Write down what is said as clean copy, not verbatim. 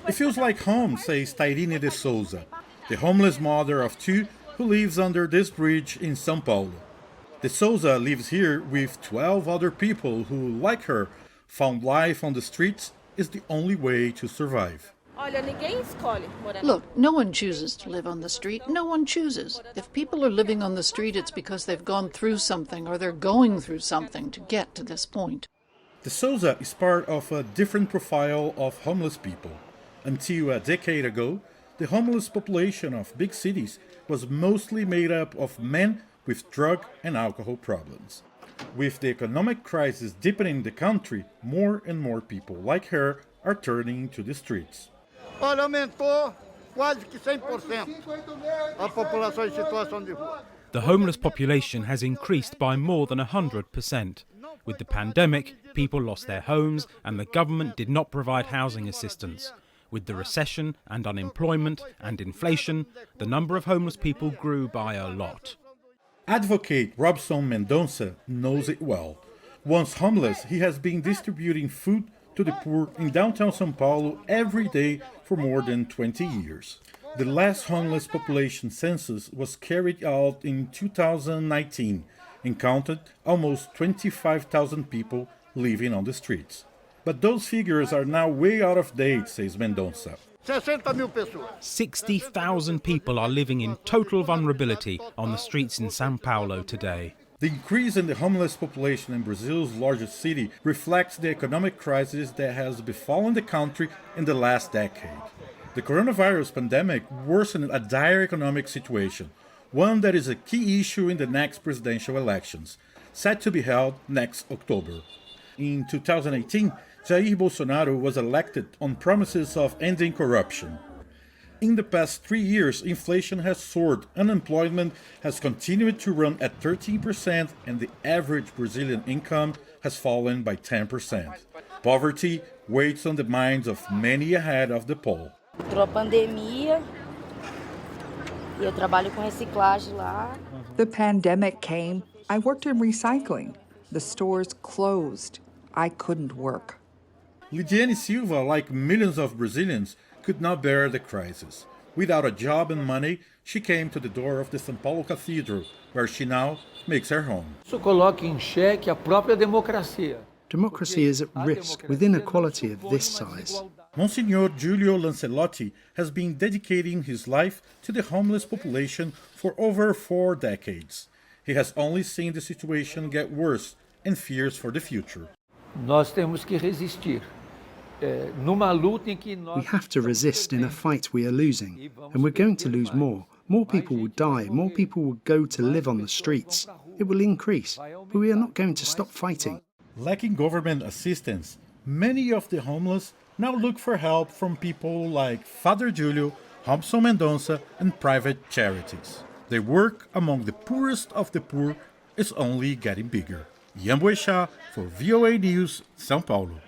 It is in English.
It feels like home, says Tairine de Souza, the homeless mother of two who lives under this bridge in São Paulo. De Souza lives here with 12 other people who, like her, found life on the streets is the only way to survive. Look, no one chooses to live on the street. No one chooses. If people are living on the street, it's because they've gone through something or they're going through something to get to this point. De Souza is part of a different profile of homeless people. Until a decade ago, the homeless population of big cities was mostly made up of men with drug and alcohol problems. With the economic crisis deepening the country, more and more people like her are turning to the streets. Olha, aumentou quase que 100% a população em situação de rua. The homeless population has increased by more than 100%. With the pandemic, people lost their homes and the government did not provide housing assistance. With the recession and unemployment and inflation, the number of homeless people grew by a lot. Advocate Robson Mendonça knows it well. Once homeless, he has been distributing food to the poor in downtown São Paulo every day for more than 20 years. The last homeless population census was carried out in 2019 and counted almost 25,000 people living on the streets. But those figures are now way out of date, says Mendonça. 60,000 people are living in total vulnerability on the streets in São Paulo today. The increase in the homeless population in Brazil's largest city reflects the economic crisis that has befallen the country in the last decade. The coronavirus pandemic worsened a dire economic situation, one that is a key issue in the next presidential elections, set to be held next October. In 2018, Jair Bolsonaro was elected on promises of ending corruption. In the past 3 years, inflation has soared, unemployment has continued to run at 13%, and the average Brazilian income has fallen by 10%. Poverty weighs on the minds of many ahead of the poll. Entrou a pandemia e eu trabalho com reciclagem lá. The pandemic came. I worked in recycling. The stores closed. I couldn't work. Lidiane Silva, like millions of Brazilians, could not bear the crisis. Without a job and money, she came to the door of the São Paulo Cathedral, where she now makes her home. Isso coloca em xeque a própria democracia. Democracy is at risk with inequality of this size. Monsignor Giulio Lancelotti has been dedicating his life to the homeless population for over 4 decades. He has only seen the situation get worse and fears for the future. Nós temos que resistir. We have to resist in a fight we are losing, and we're going to lose more. More people will die, more people will go to live on the streets. It will increase, but we are not going to stop fighting. Lacking government assistance, many of the homeless now look for help from people like Father Julio, Robson Mendonça, and private charities. Their work among the poorest of the poor is only getting bigger. Ian Boechat for VOA News, São Paulo.